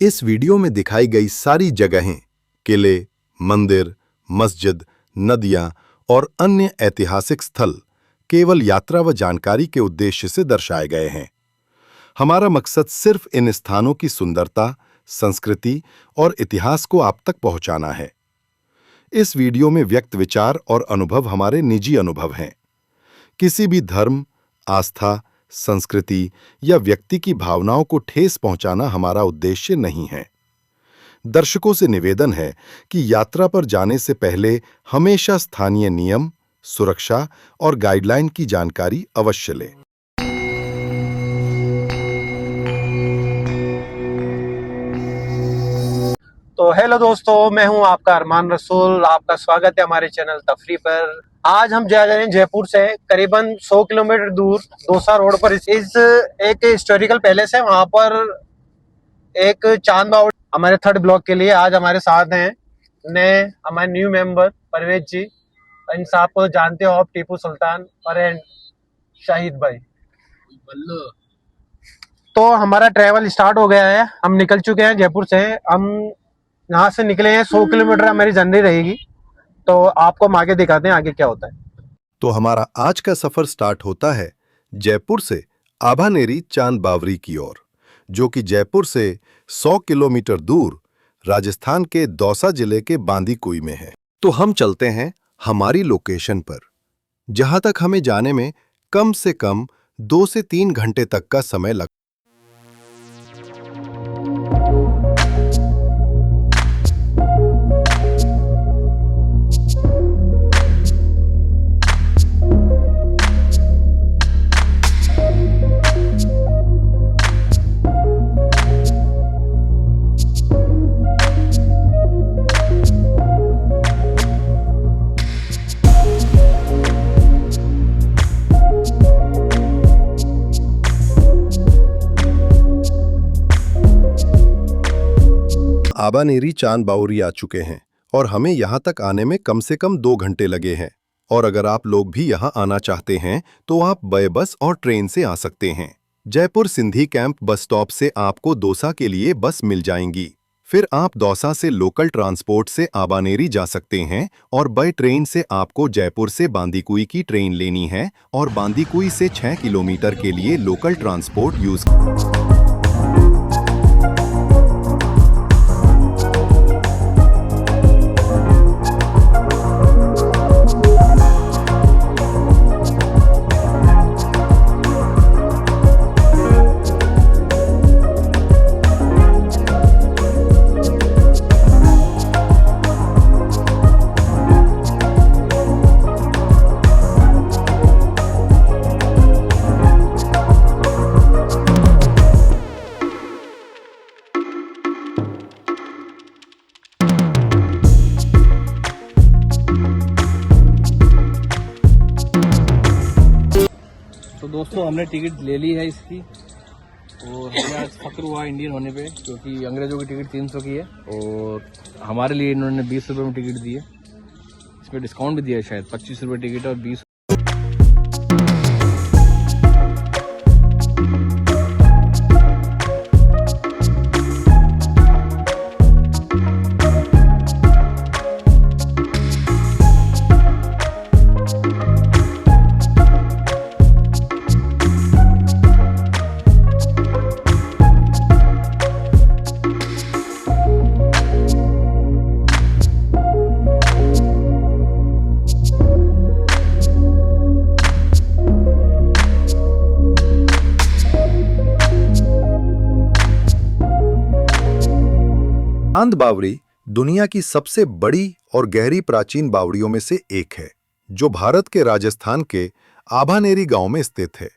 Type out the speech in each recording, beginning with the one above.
इस वीडियो में दिखाई गई सारी जगहें, किले, मंदिर, मस्जिद, नदियां और अन्य ऐतिहासिक स्थल केवल यात्रा व जानकारी के उद्देश्य से दर्शाए गए हैं। हमारा मकसद सिर्फ इन स्थानों की सुंदरता, संस्कृति और इतिहास को आप तक पहुंचाना है। इस वीडियो में व्यक्त विचार और अनुभव हमारे निजी अनुभव हैं। किसी भी धर्म, आस्था, संस्कृति या व्यक्ति की भावनाओं को ठेस पहुंचाना हमारा उद्देश्य नहीं है। दर्शकों से निवेदन है कि यात्रा पर जाने से पहले हमेशा स्थानीय नियम, सुरक्षा और गाइडलाइन की जानकारी अवश्य लें। तो हेलो दोस्तों, मैं हूं आपका अरमान रसूल। आपका स्वागत है हमारे चैनल तफरी पर। आज हम जा रहे हैं जयपुर से करीबन 100 किलोमीटर दूर दौसा रोड पर इस एक हिस्टोरिकल पैलेस है। वहां पर एक चांद बावड़ी हमारे थर्ड ब्लॉक के लिए आज हमारे साथ हैं हमारे न्यू मेंबर परवेज जी। इन साहब को जानते हो आप, टीपू सुल्तान और शाहिद भाई। तो हमारा ट्रैवल स्टार्ट हो गया है। हम निकल चुके हैं जयपुर से। हम यहाँ से निकले हैं, 100 किलोमीटर हमारी जर्नी रहेगी। तो आपको हम आगे दिखाते हैं आगे क्या होता है। तो हमारा आज का सफर स्टार्ट होता है जयपुर से आभानेरी चांद बावरी की ओर, जो कि जयपुर से 100 किलोमीटर दूर राजस्थान के दौसा जिले के बांदीकुई में है। तो हम चलते हैं हमारी लोकेशन पर, जहां तक हमें जाने में कम से कम 2 से 3 घंटे तक का समय लगता है। आभानेरी चांद बावरी आ चुके हैं और हमें यहाँ तक आने में कम से कम 2 घंटे लगे हैं। और अगर आप लोग भी यहाँ आना चाहते हैं तो आप बाय बस और ट्रेन से आ सकते हैं। Jaipur Sindhi camp bus stop से आपको दौसा के लिए बस मिल जाएंगी। फिर आप दौसा से लोकल ट्रांसपोर्ट से आभानेरी जा सकते हैं और बाय ट्रेन से आपको जयपुर से बांदीकुई की ट्रेन लेनी है और बांदीकुई से 6 किलोमीटर के लिए लोकल ट्रांसपोर्ट यूज। तो दोस्तों, हमने टिकट ले ली है इसकी और हमें आज फक्र हुआ इंडियन होने पे, क्योंकि अंग्रेजों की टिकट 300 की है और हमारे लिए इन्होंने 20 रुपये में टिकट दी है। इसमें डिस्काउंट भी दिया है, शायद 25 रुपये टिकट और 20। चांद बावरी दुनिया की सबसे बड़ी और गहरी प्राचीन बावड़ियों में से एक है, जो भारत के राजस्थान के आभानेरी गांव में स्थित है,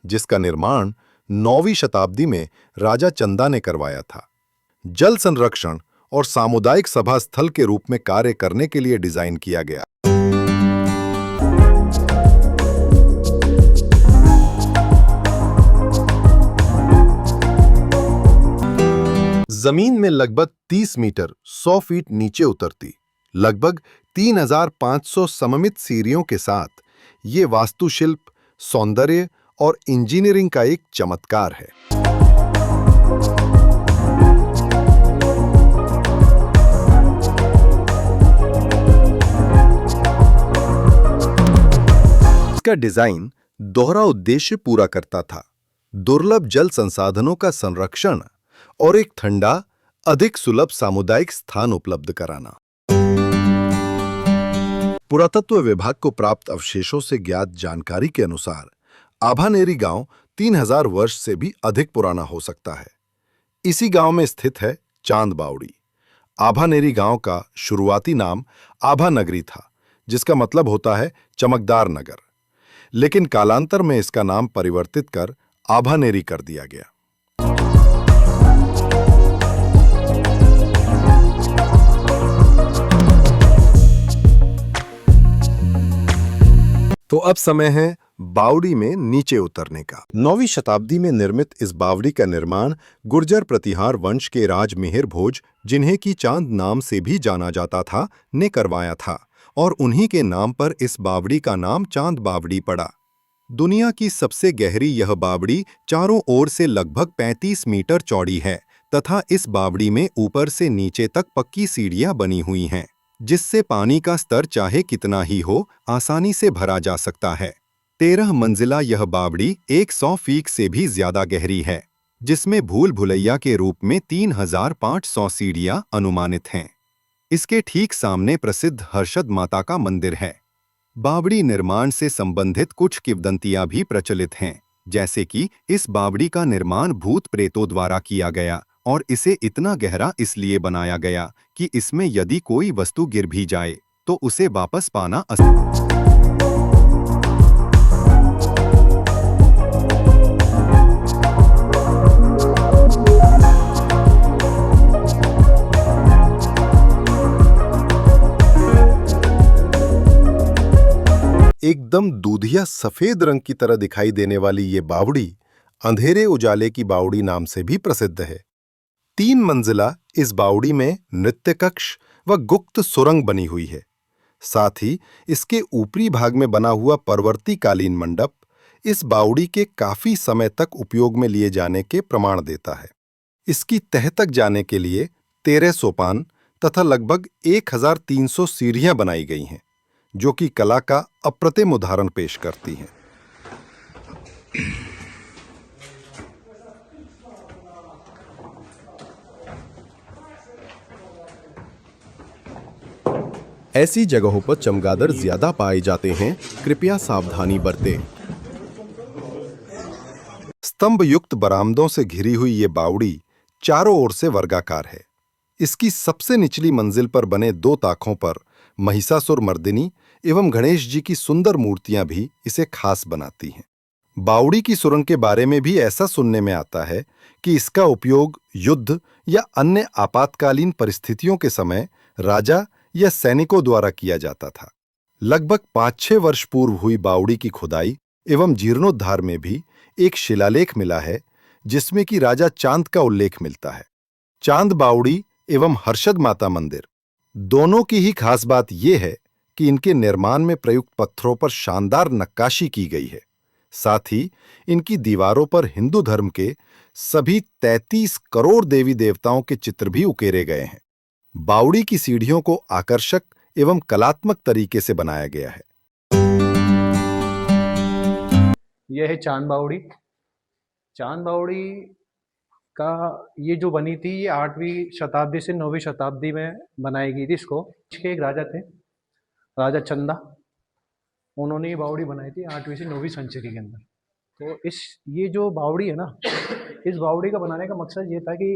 जिसका निर्माण 9वीं शताब्दी में राजा चंदा ने करवाया था। जल संरक्षण और सामुदायिक सभा स्थल के रूप में कार्य करने के लिए डिजाइन किया गया। जमीन में लगभग 30 मीटर 100 फीट नीचे उतरती लगभग 3500 सममित सीढ़ियों के साथ ये वास्तुशिल्प, सौंदर्य और इंजीनियरिंग का एक चमत्कार है। इसका डिजाइन दोहरा उद्देश्य पूरा करता था: दुर्लभ जल संसाधनों का संरक्षण और एक ठंडा, अधिक सुलभ सामुदायिक स्थान उपलब्ध कराना। पुरातत्व विभाग को प्राप्त अवशेषों से ज्ञात जानकारी के अनुसार आभानेरी गांव 3000 वर्ष से भी अधिक पुराना हो सकता है। इसी गांव में स्थित है चांद बावड़ी। आभानेरी गांव का शुरुआती नाम आभा नगरी था, जिसका मतलब होता है चमकदार नगर, लेकिन कालांतर में इसका नाम परिवर्तित कर आभानेरी कर दिया गया। तो अब समय है बावड़ी में नीचे उतरने का। 9वीं शताब्दी में निर्मित इस बावड़ी का निर्माण गुर्जर प्रतिहार वंश के राज मिहिर भोज, जिन्हें की चांद नाम से भी जाना जाता था, ने करवाया था और उन्हीं के नाम पर इस बावड़ी का नाम चांद बावड़ी पड़ा। दुनिया की सबसे गहरी यह बावड़ी चारों ओर से लगभग 35 मीटर चौड़ी है तथा इस बावड़ी में ऊपर से नीचे तक पक्की सीढ़ियां बनी हुई हैं, जिससे पानी का स्तर चाहे कितना ही हो आसानी से भरा जा सकता है। 13 मंजिला यह बावड़ी 100 फीट से भी ज्यादा गहरी है, जिसमें भूल भुलैया के रूप में 3500 सीढ़ियां अनुमानित हैं। इसके ठीक सामने प्रसिद्ध हर्षद माता का मंदिर है। बावड़ी निर्माण से संबंधित कुछ किंवदंतियां भी प्रचलित हैं, जैसे कि इस बावड़ी का निर्माण भूत प्रेतों द्वारा किया गया और इसे इतना गहरा इसलिए बनाया गया कि इसमें यदि कोई वस्तु गिर भी जाए तो उसे वापस पाना एकदम दूधिया सफेद रंग की तरह दिखाई देने वाली ये बावड़ी अंधेरे उजाले की बावड़ी नाम से भी प्रसिद्ध है। 3 मंजिला इस बावड़ी में नृत्य कक्ष व गुप्त सुरंग बनी हुई है। साथ ही इसके ऊपरी भाग में बना हुआ परवर्ती कालीन मंडप इस बावड़ी के काफी समय तक उपयोग में लिए जाने के प्रमाण देता है। इसकी तह तक जाने के लिए 13 सोपान तथा लगभग 1300 सीढ़ियां बनाई गई हैं, जो कि कला का अप्रतिम उदाहरण पेश करती हैं। ऐसी जगहों पर चमगादड़ ज्यादा पाए जाते हैं, कृपया सावधानी बरतें। स्तंभ युक्त बरामदों से घिरी हुई ये बावड़ी चारों ओर से वर्गाकार है। इसकी सबसे निचली मंजिल पर बने 2 ताकों पर महिषासुर मर्दिनी एवं गणेश जी की सुंदर मूर्तियां भी इसे खास बनाती हैं। बावड़ी की सुरंग के बारे में भी ऐसा सुनने में आता है कि इसका उपयोग युद्ध या अन्य आपातकालीन परिस्थितियों के समय राजा या सैनिकों द्वारा किया जाता था। लगभग 5-6 वर्ष पूर्व हुई बावड़ी की खुदाई एवं जीर्णोद्धार में भी एक शिलालेख मिला है, जिसमें कि राजा चांद का उल्लेख मिलता है। चांद बावड़ी एवं हर्षद माता मंदिर दोनों की ही खास बात यह है कि इनके निर्माण में प्रयुक्त पत्थरों पर शानदार नक्काशी की गई है। साथ ही इनकी दीवारों पर हिंदू धर्म के सभी 33 करोड़ देवी देवताओं के चित्र भी उकेरे गए हैं। बावड़ी की सीढ़ियों को आकर्षक एवं कलात्मक तरीके से बनाया गया है। यह है चांद बावड़ी। चांद बावड़ी का ये जो बनी थी, ये 8वीं शताब्दी से 9वीं शताब्दी में बनाई गई थी। इसको एक राजा थे, राजा चंदा, उन्होंने ये बावड़ी बनाई थी 8वीं से 9वीं सेंचुरी के अंदर। तो ये जो बावड़ी है ना, इस बावड़ी का बनाने का मकसद ये था कि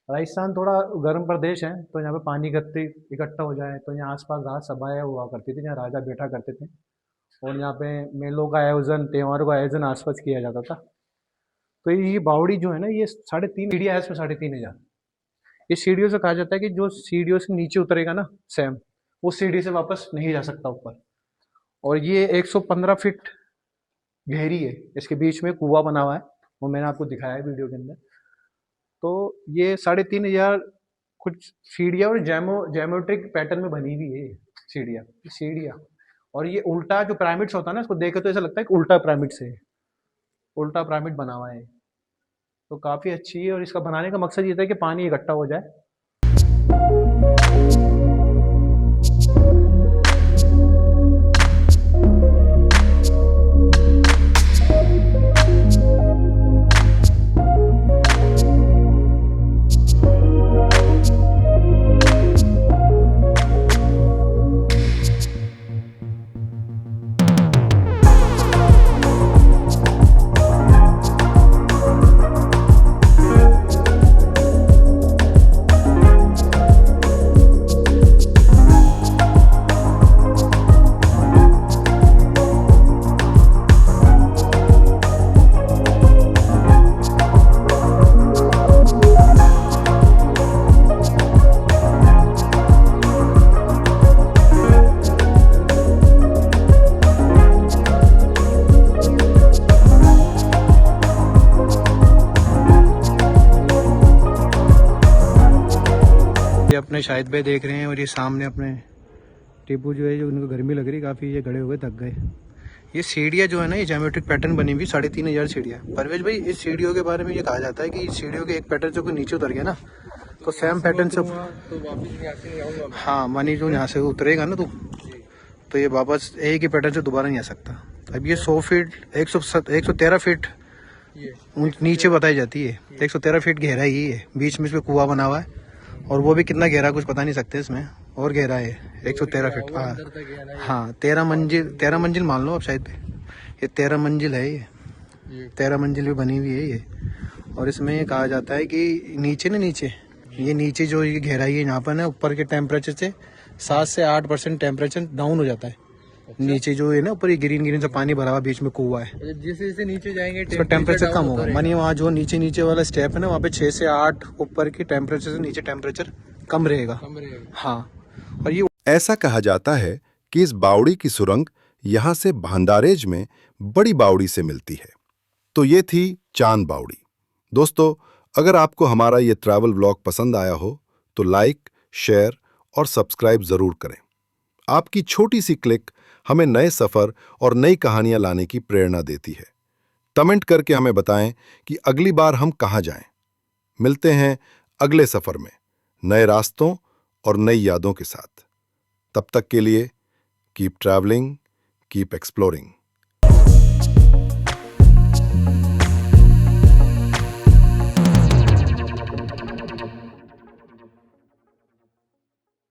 राजस्थान थोड़ा गर्म प्रदेश है, तो यहाँ पे पानी इकट्ठा हो जाए, तो यहाँ आसपास राज सभाएं हुआ करती थी, जहाँ राजा बैठा करते थे और यहाँ पे मेलों का आयोजन, त्योहारों का आयोजन आसपास किया जाता था। तो ये बावड़ी जो है ना, ये 3.5 सीढ़ियाँ है, इसमें 3,500। इस सीढ़ियों से कहा जाता है कि जो सीढ़ियों से नीचे उतरेगा ना सैम, वो सीढ़ी से वापस नहीं जा सकता ऊपर। और ये 115 फीट गहरी है। इसके बीच में कुआं बना हुआ है, वो मैंने आपको दिखाया है वीडियो के अंदर। तो ये 3,500 कुछ सीढ़ियाँ और ज्योमेट्रिक पैटर्न में बनी हुई है सीढ़ियाँ। और ये उल्टा जो पिरामिड्स होता है ना, इसको देखे तो ऐसा लगता है कि उल्टा पिरामिड से उल्टा पिरामिड बना हुआ है। तो काफ़ी अच्छी है और इसका बनाने का मकसद ये था कि पानी इकट्ठा हो जाए। अपने शाहिद भाई देख रहे हैं और ये सामने अपने टीपू जो है, जो उनको गर्मी लग रही काफ़ी, ये गड़े हुए थक गए। ये सीढ़ियाँ जो है ना, ये ज्योमेट्रिक पैटर्न बनी हुई 3500 सीढ़ियाँ। परवेज भाई, इस सीढ़ियों के बारे में ये कहा जाता है कि इस सीढ़ियों के एक पैटर्न से कोई नीचे उतर गया ना, तो सेम पैटर्न से, तो वापस यहाँ से नहीं आऊंगा मैं। हाँ मानी जो यहाँ से उतरेगा ना तो ये वापस एक ही पैटर्न से दोबारा नहीं आ सकता। अब ये 100 फीट 113 फीट ये नीचे बताई जाती है। 113 फीट गहरा ही है, बीच में इसमें कुआं बना हुआ है, और वो भी कितना गहरा कुछ पता नहीं सकते इसमें, और गहरा है 113 फीट। हाँ अंदर तक है ना हाँ, 13 मंजिल मान लो अब शायद। ये 13 मंजिल है, ये 13 मंजिल भी बनी हुई है ये। और इसमें ये कहा जाता है कि नीचे जो ये गहराई है यहाँ पर ना, ऊपर के टेम्परेचर से 7 से 8% टेम्परेचर डाउन हो जाता है। नीचे जो है ना, ऊपर ये ग्रीन से पानी भरा हुआ, बीच में कुआं है, जैसे जैसे नीचे जाएंगे इसका टेम्परेचर कम होगा। मानिए वहाँ जो नीचे वाला स्टेप है ना, वहाँ पे 6 से 8 ऊपर की टेम्परेचर से नीचे टेम्परेचर कम रहेगा। कम रहेगा। हाँ, और ये ऐसा कहा जाता है कि इस बावड़ी की सुरंग यहां से भांडारेज में बड़ी बावड़ी से मिलती है। तो ये थी चांद बावड़ी। दोस्तों, अगर आपको हमारा ये ट्रैवल व्लॉग पसंद आया हो तो लाइक, शेयर और सब्सक्राइब जरूर करें। आपकी छोटी सी क्लिक हमें नए सफर और नई कहानियां लाने की प्रेरणा देती है। कमेंट करके हमें बताएं कि अगली बार हम कहां जाएं। मिलते हैं अगले सफर में नए रास्तों और नई यादों के साथ। तब तक के लिए कीप ट्रैवलिंग, कीप एक्सप्लोरिंग।